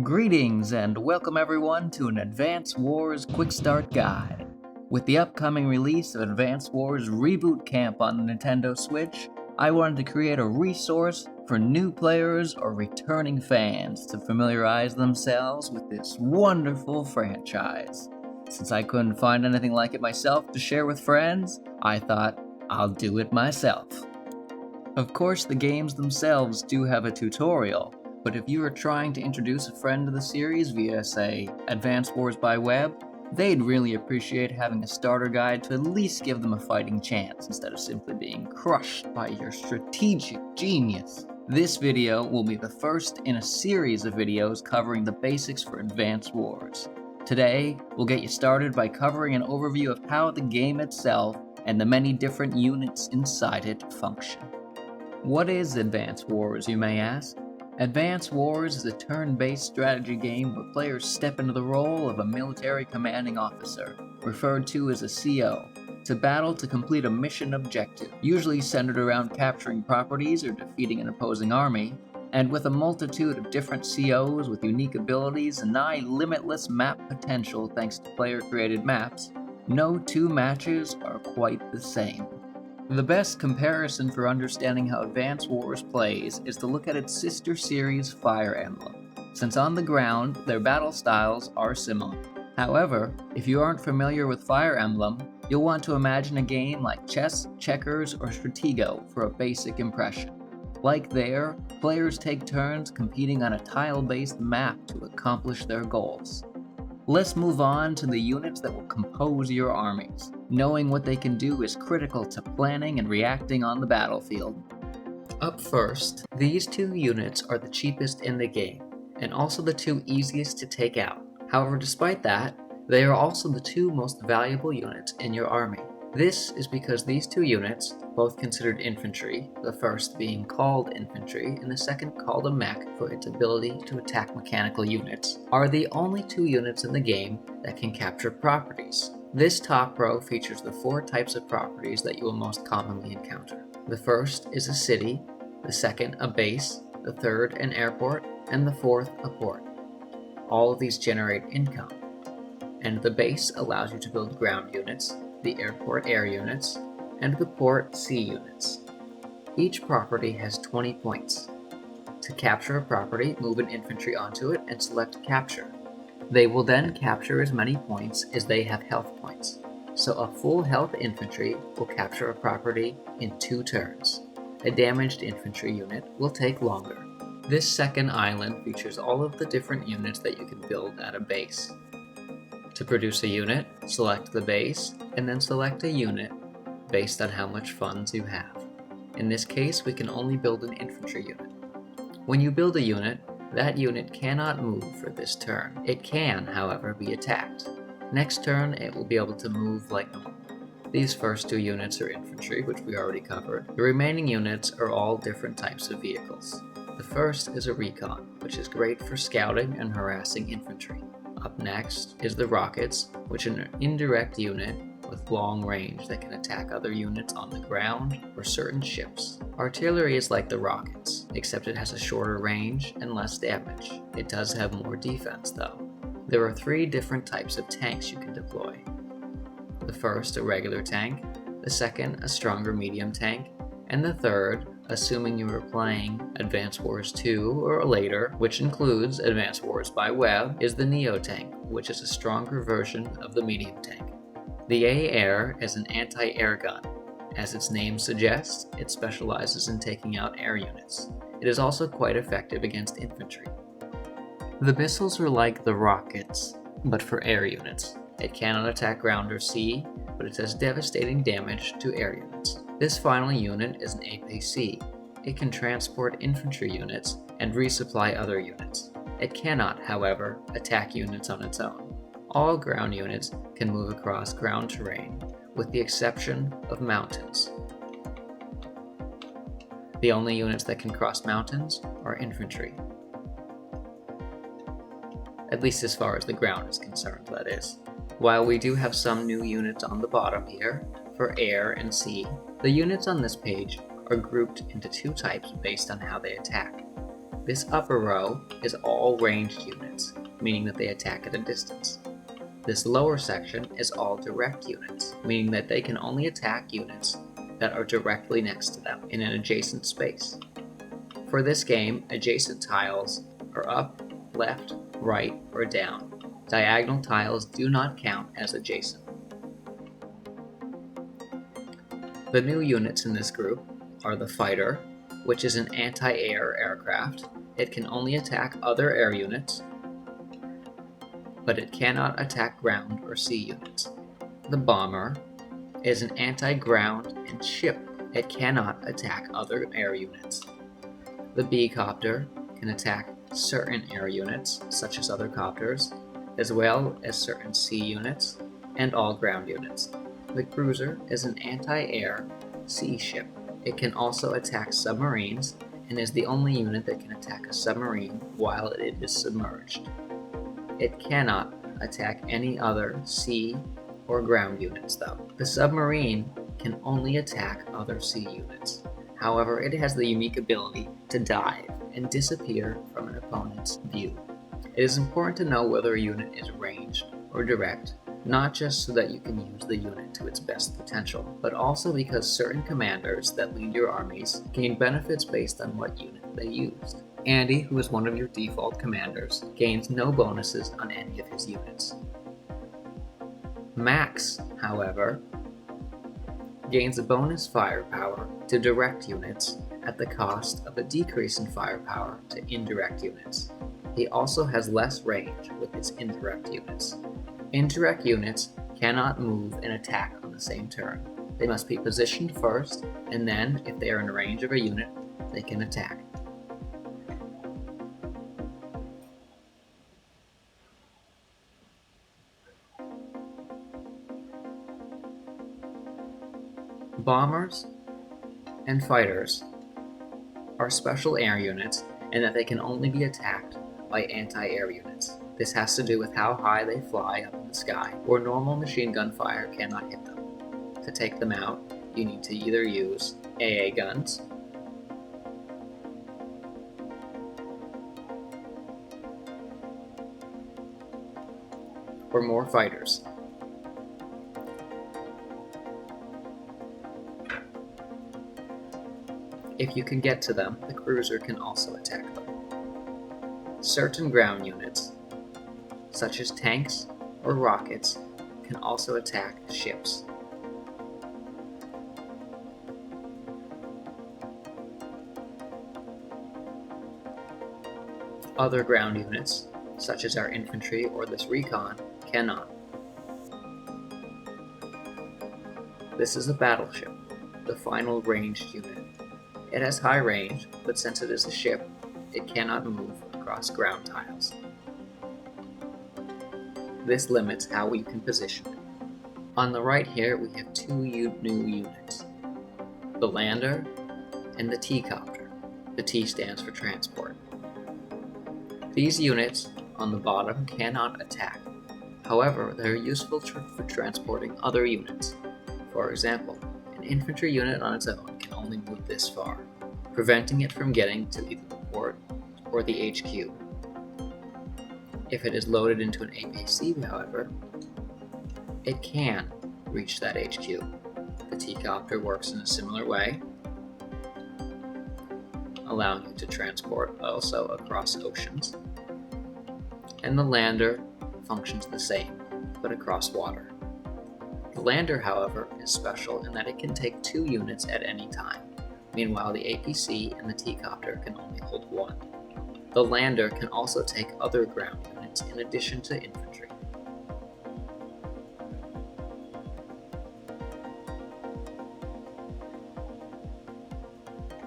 Greetings and welcome everyone to an Advance Wars Quick Start Guide. With the upcoming release of Advance Wars Reboot Camp on the Nintendo Switch, I wanted to create a resource for new players or returning fans to familiarize themselves with this wonderful franchise. Since I couldn't find anything like it myself to share with friends, I thought I'll do it myself. Of course, the games themselves do have a tutorial, but if you are trying to introduce a friend to the series via, say, Advance Wars by Web, they'd really appreciate having a starter guide to at least give them a fighting chance instead of simply being crushed by your strategic genius. This video will be the first in a series of videos covering the basics for Advance Wars. Today, we'll get you started by covering an overview of how the game itself and the many different units inside it function. What is Advance Wars, you may ask? Advance Wars is a turn-based strategy game where players step into the role of a military commanding officer, referred to as a CO, to battle to complete a mission objective, usually centered around capturing properties or defeating an opposing army. And with a multitude of different COs with unique abilities and nigh limitless map potential thanks to player-created maps, no two matches are quite the same. The best comparison for understanding how Advance Wars plays is to look at its sister series Fire Emblem, since on the ground, their battle styles are similar. However, if you aren't familiar with Fire Emblem, you'll want to imagine a game like chess, checkers, or Stratego for a basic impression. Like there, players take turns competing on a tile-based map to accomplish their goals. Let's move on to the units that will compose your armies. Knowing what they can do is critical to planning and reacting on the battlefield. Up first, these two units are the cheapest in the game, and also the two easiest to take out. However, despite that, they are also the two most valuable units in your army. This is because these two units, both considered infantry, the first being called infantry and the second called a mech for its ability to attack mechanical units, are the only two units in the game that can capture properties. This top row features the four types of properties that you will most commonly encounter. The first is a city, the second a base, the third an airport, and the fourth a port. All of these generate income, and the base allows you to build ground units, the airport air units, and the port sea units. Each property has 20 points. To capture a property, move an infantry onto it and select capture. They will then capture as many points as they have health points. So a full health infantry will capture a property in 2 turns. A damaged infantry unit will take longer. This second island features all of the different units that you can build at a base. To produce a unit, select the base, and then select a unit based on how much funds you have. In this case, we can only build an infantry unit. When you build a unit, that unit cannot move for this turn. It can, however, be attacked. Next turn, it will be able to move like normal. These first 2 units are infantry, which we already covered. The remaining units are all different types of vehicles. The first is a recon, which is great for scouting and harassing infantry. Up next is the rockets, which are an indirect unit with long range that can attack other units on the ground or certain ships. Artillery is like the rockets, except it has a shorter range and less damage. It does have more defense though. There are 3 different types of tanks you can deploy. The first, a regular tank, the second, a stronger medium tank, and the third, assuming you are playing Advance Wars 2 or later, which includes Advance Wars by Web, is the Neo tank, which is a stronger version of the medium tank. The A-Air is an anti-air gun. As its name suggests, it specializes in taking out air units. It is also quite effective against infantry. The missiles are like the rockets, but for air units. It cannot attack ground or sea, but it does devastating damage to air units. This final unit is an APC. It can transport infantry units and resupply other units. It cannot, however, attack units on its own. All ground units can move across ground terrain, with the exception of mountains. The only units that can cross mountains are infantry. At least as far as the ground is concerned, that is. While we do have some new units on the bottom here, for air and sea, the units on this page are grouped into 2 types based on how they attack. This upper row is all ranged units. meaning that they attack at a distance. This lower section is all direct units, meaning that they can only attack units that are directly next to them in an adjacent space. For this game, adjacent tiles are up, left, right, or down. Diagonal tiles do not count as adjacent. The new units in this group are the Fighter, which is an anti-air aircraft. It can only attack other air units, but it cannot attack ground or sea units. The Bomber is an anti-ground and ship. It cannot attack other air units. The B-Copter can attack certain air units, such as other copters, as well as certain sea units and all ground units. The Cruiser is an anti-air sea ship. It can also attack submarines and is the only unit that can attack a submarine while it is submerged. It cannot attack any other sea or ground units though. The submarine can only attack other sea units. However, it has the unique ability to dive and disappear from an opponent's view. It is important to know whether a unit is ranged or direct, not just so that you can use the unit to its best potential, but also because certain commanders that lead your armies gain benefits based on what unit they used. Andy, who is one of your default commanders, gains no bonuses on any of his units. Max, however, gains a bonus firepower to direct units at the cost of a decrease in firepower to indirect units. He also has less range with his indirect units. Indirect units cannot move and attack on the same turn. They must be positioned first, and then, if they are in range of a unit, they can attack. Bombers and fighters are special air units in that they can only be attacked by anti-air units. This has to do with how high they fly up in the sky, where normal machine gun fire cannot hit them. To take them out, you need to either use AA guns, or more fighters. If you can get to them, the cruiser can also attack them. Certain ground units, such as tanks or rockets, can also attack ships. Other ground units, such as our infantry or this recon, cannot. This is a battleship, the final ranged unit. It has high range, but since it is a ship, it cannot move across ground tiles. This limits how we can position it. On the right here, we have two new units, the Lander and the T-Copter. The T stands for transport. These units on the bottom cannot attack. However, they are useful for transporting other units. For example, an infantry unit on its own can only move this far, preventing it from getting to either the port or the HQ. If it is loaded into an APC, however, it can reach that HQ. The T-Copter works in a similar way, allowing you to transport also across oceans. And the Lander functions the same, but across water. The Lander, however, is special in that it can take 2 units at any time. Meanwhile, the APC and the T-Copter can only hold 1. The Lander can also take other ground units in addition to infantry.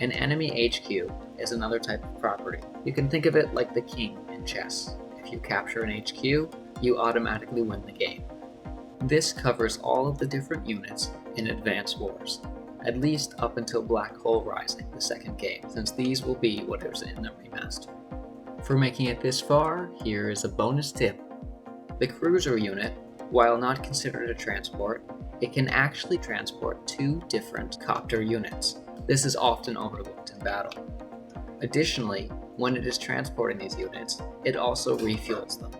An enemy HQ is another type of property. You can think of it like the king in chess. If you capture an HQ, you automatically win the game. This covers all of the different units in Advance Wars, at least up until Black Hole Rising, the second game, since these will be what is in the remaster. For making it this far, here is a bonus tip. The cruiser unit, while not considered a transport, it can actually transport 2 different copter units. This is often overlooked in battle. Additionally, When it is transporting these units, it also refuels them.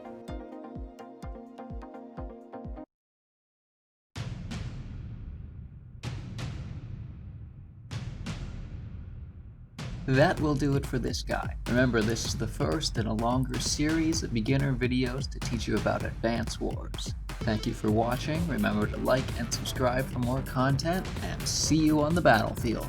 That will do it for this guide. Remember, this is the first in a longer series of beginner videos to teach you about Advance Wars. Thank you for watching, remember to like and subscribe for more content, and see you on the battlefield.